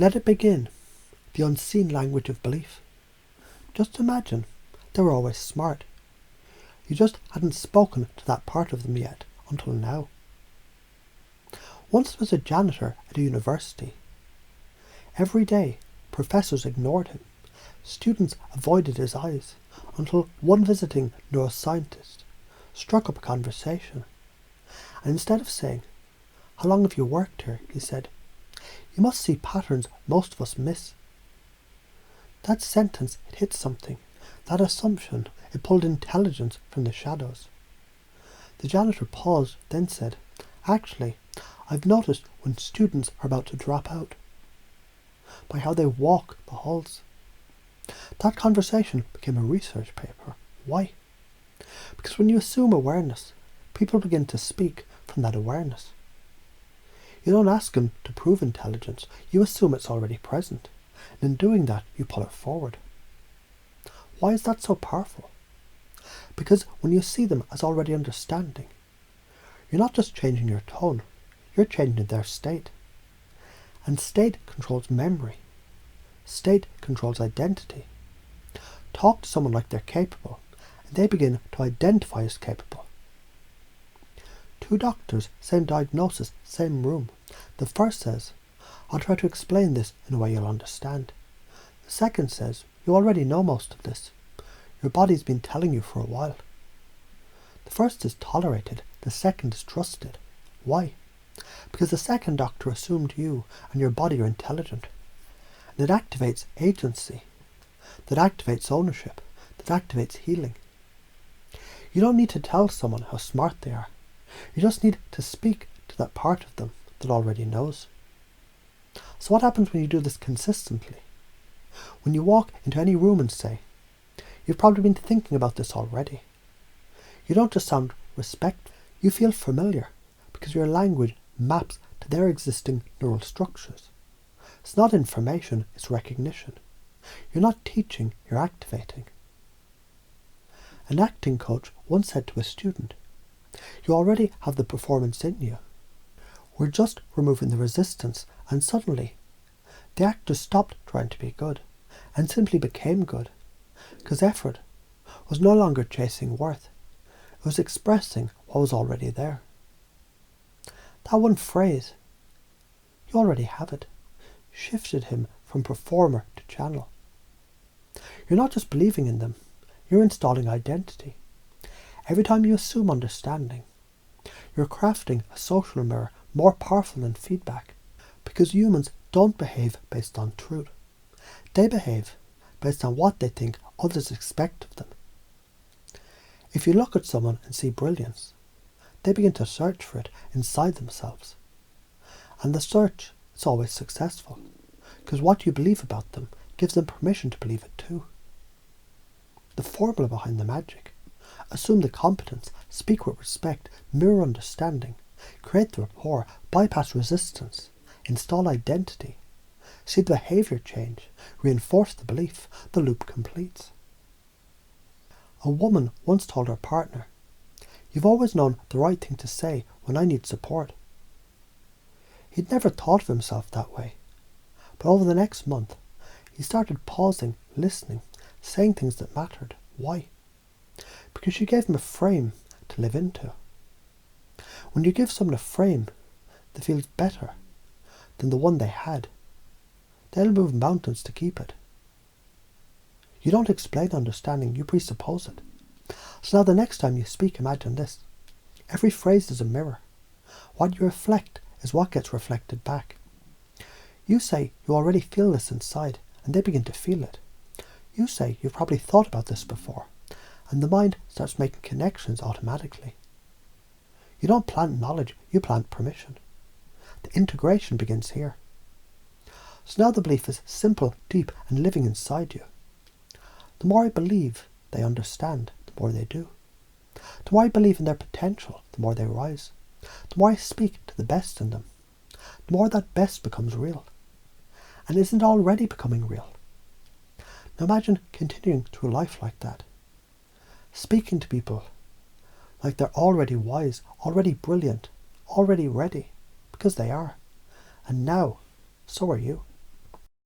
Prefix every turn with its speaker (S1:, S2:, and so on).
S1: Let it begin, the unseen language of belief. Just imagine they were always smart. You just hadn't spoken to that part of them yet until now. Once there was a janitor at a university. Every day, professors ignored him. Students avoided his eyes until one visiting neuroscientist struck up a conversation. And instead of saying, "How long have you worked here?" he said, "You must see patterns most of us miss." That sentence, it hit something. That assumption, it pulled intelligence from the shadows. The janitor paused, then said, "Actually, I've noticed when students are about to drop out, by how they walk the halls." That conversation became a research paper. Why? Because when you assume awareness, people begin to speak from that awareness. You don't ask them to prove intelligence, you assume it's already present. And in doing that, you pull it forward. Why is that so powerful? Because when you see them as already understanding, you're not just changing your tone, you're changing their state. And state controls memory. State controls identity. Talk to someone like they're capable, and they begin to identify as capable. Two doctors, same diagnosis, same room. The first says, "I'll try to explain this in a way you'll understand." The second says, "You already know most of this. Your body's been telling you for a while." The first is tolerated, the second is trusted. Why? Because the second doctor assumed you and your body are intelligent. And it activates agency, that activates ownership, that activates healing. You don't need to tell someone how smart they are. You just need to speak to that part of them that already knows. So what happens when you do this consistently? When you walk into any room and say, "You've probably been thinking about this already." You don't just sound respectful, you feel familiar because your language maps to their existing neural structures. It's not information, it's recognition. You're not teaching, you're activating. An acting coach once said to a student, "You already have the performance in you. We're just removing the resistance," and suddenly the actor stopped trying to be good and simply became good, because effort was no longer chasing worth, it was expressing what was already there. That one phrase, "You already have it," shifted him from performer to channel. You're not just believing in them, you're installing identity. Every time you assume understanding, you're crafting a social mirror more powerful than feedback, because humans don't behave based on truth. They behave based on what they think others expect of them. If you look at someone and see brilliance, they begin to search for it inside themselves. And the search is always successful, because what you believe about them gives them permission to believe it too. The formula behind the magic: assume the competence, speak with respect, mirror understanding, create the rapport, bypass resistance, install identity, see the behaviour change, reinforce the belief, the loop completes. A woman once told her partner, "You've always known the right thing to say when I need support." He'd never thought of himself that way, but over the next month, he started pausing, listening, saying things that mattered. Why? Because she gave him a frame to live into. When you give someone a frame that feels better than the one they had, they'll move mountains to keep it. You don't explain understanding, you presuppose it. So now the next time you speak, imagine this. Every phrase is a mirror. What you reflect is what gets reflected back. You say you already feel this inside, and they begin to feel it. You say you've probably thought about this before, and the mind starts making connections automatically. You don't plant knowledge, you plant permission. The integration begins here. So now the belief is simple, deep, and living inside you. The more I believe they understand, the more they do. The more I believe in their potential, the more they rise. The more I speak to the best in them, the more that best becomes real. And isn't already becoming real. Now imagine continuing through life like that. Speaking to people like they're already wise, already brilliant, already ready, because they are. And now, so are you.